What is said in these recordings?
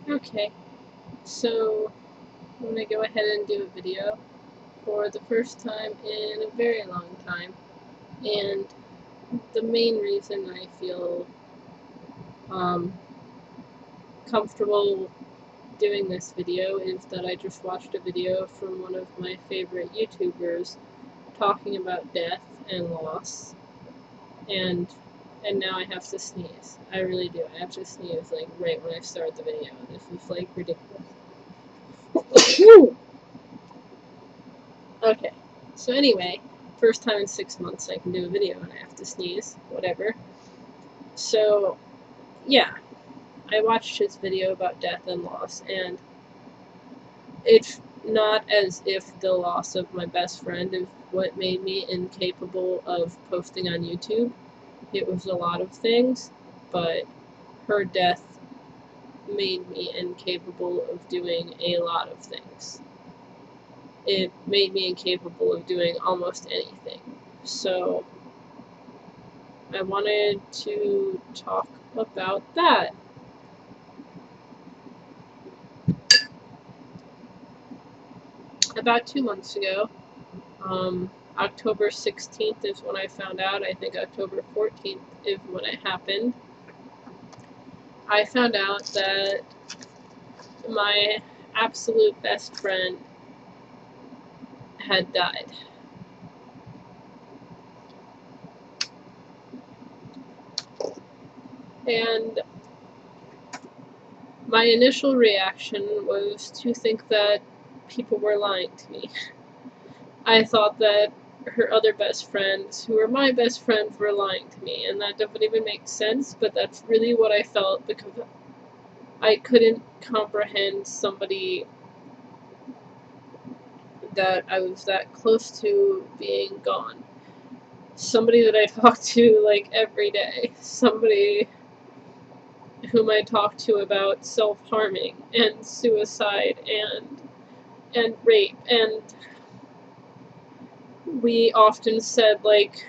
Okay, so I'm going to go ahead and do a video for the first time in a very long time. And the main reason I feel um, comfortable doing this video is that I just watched a video from one of my favorite YouTubers talking about death and loss. And and now I have to sneeze. I really do. I have to sneeze like right when I start the video. This is like ridiculous. Okay. So anyway, first time in 6 months I can do a video and I have to sneeze. Whatever. So yeah, I watched his video about death and loss, and it's not as if the loss of my best friend is what made me incapable of posting on YouTube. It was a lot of things, but her death made me incapable of doing a lot of things. It made me incapable of doing almost anything. So I wanted to talk about that. About 2 months ago, October 16th is when I found out. I think October 14th is when it happened. I found out that my absolute best friend had died. And my initial reaction was to think that people were lying to me. I thought that her other best friends, who were my best friends, were lying to me, and that doesn't even make sense, but that's really what I felt because I couldn't comprehend somebody that I was that close to being gone. Somebody that I talked to like every day. Somebody whom I talked to about self-harming and suicide and rape, and we often said like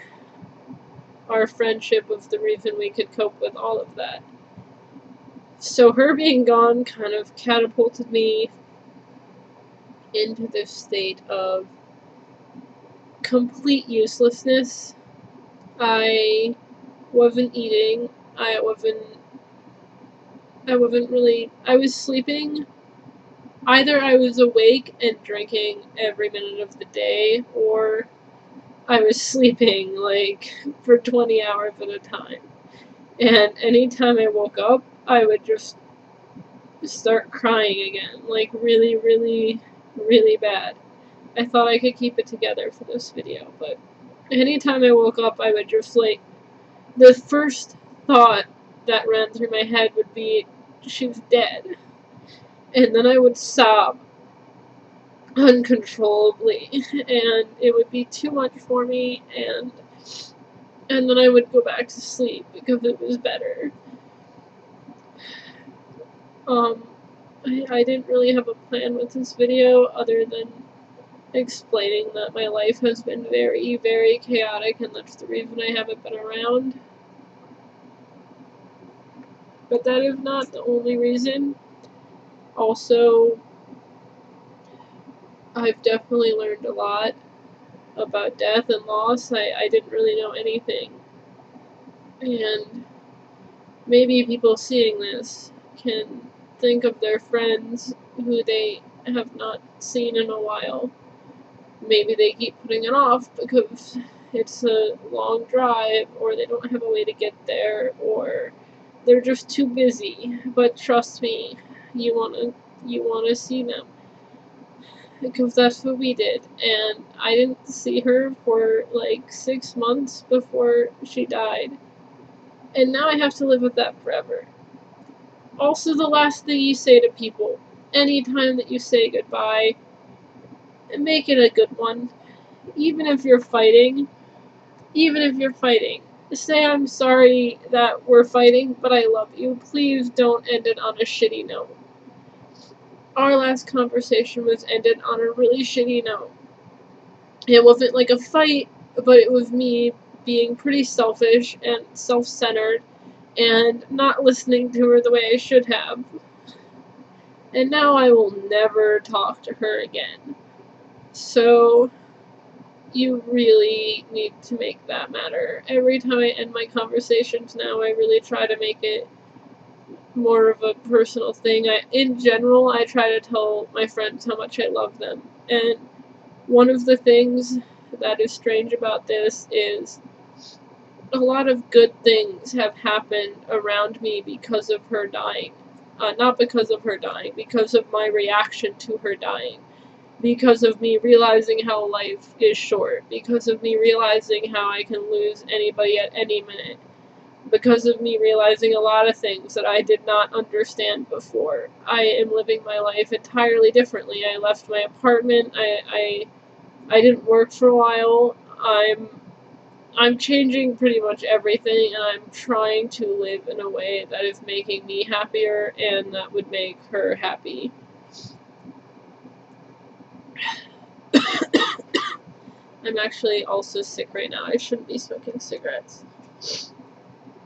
our friendship was the reason we could cope with all of that. So her being gone kind of catapulted me into this state of complete uselessness. I wasn't eating. I wasn't I was sleeping. Either I was awake and drinking every minute of the day, or I was sleeping like for 20 hours at a time. And anytime I woke up, I would just start crying again, like really, really, really bad. I thought I could keep it together for this video, but anytime I woke up, I would just like, the first thought that ran through my head would be, she's dead. And then I would sob uncontrollably, and it would be too much for me, and then I would go back to sleep because it was better. Um, I didn't really have a plan with this video other than explaining that my life has been very, very chaotic, and that's the reason I haven't been around. But that is not the only reason. Also, I've definitely learned a lot about death and loss. I didn't really know anything. And maybe people seeing this can think of their friends who they have not seen in a while. Maybe they keep putting it off because it's a long drive, or they don't have a way to get there, or they're just too busy. But trust me, you wanna see them because that's what we did. And I didn't see her for like 6 months before she died, and now I have to live with that forever. Also, the last thing you say to people, anytime that you say goodbye, make it a good one. Even if you're fighting, even if you're fighting, say I'm sorry that we're fighting, but I love you. Please don't end it on a shitty note. Our last conversation was ended on a really shitty note. It wasn't like a fight, but it was me being pretty selfish and self-centered and not listening to her the way I should have. and now I will never talk to her again. So you really need to make that matter. Every time I end my conversations now, I really try to make it more of a personal thing. In general, I try to tell my friends how much I love them. And one of the things that is strange about this is a lot of good things have happened around me because of her dying. Not because of her dying, because of my reaction to her dying. Because of me realizing how life is short. Because of me realizing how I can lose anybody at any minute. Because of me realizing a lot of things that I did not understand before. I am living my life entirely differently. I left my apartment. I didn't work for a while. I'm changing pretty much everything, and I'm trying to live in a way that is making me happier and that would make her happy. I'm actually also sick right now. I shouldn't be smoking cigarettes.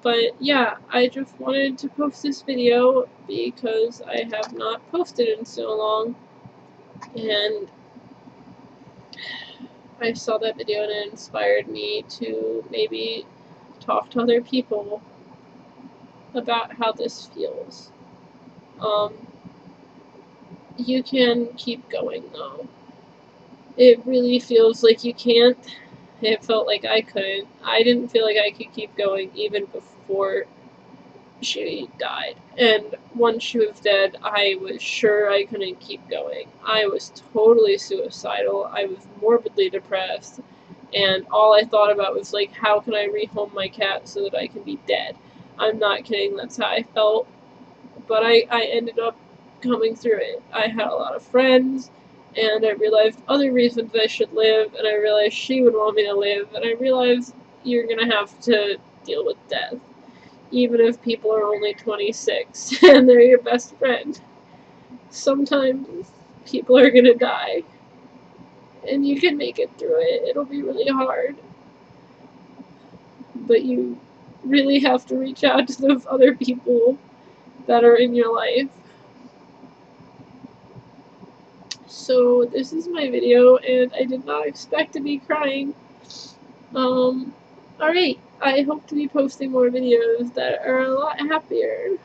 But yeah, I just wanted to post this video because I have not posted in so long, and I saw that video and it inspired me to maybe talk to other people about how this feels. You can keep going though. It really feels like you can't. It felt like I couldn't. I didn't feel like I could keep going even before she died. And once she was dead, I was sure I couldn't keep going. I was totally suicidal. I was morbidly depressed. And all I thought about was, like, how can I rehome my cat so that I can be dead? I'm not kidding, that's how I felt. But I ended up coming through it. I had a lot of friends, and I realized other reasons I should live, and I realized she would want me to live, and I realized you're gonna have to deal with death. Even if people are only 26 and they're your best friend. Sometimes people are gonna die. And you can make it through it. It'll be really hard. But you really have to reach out to those other people that are in your life. So this is my video, and I did not expect to be crying. Alright, I hope to be posting more videos that are a lot happier.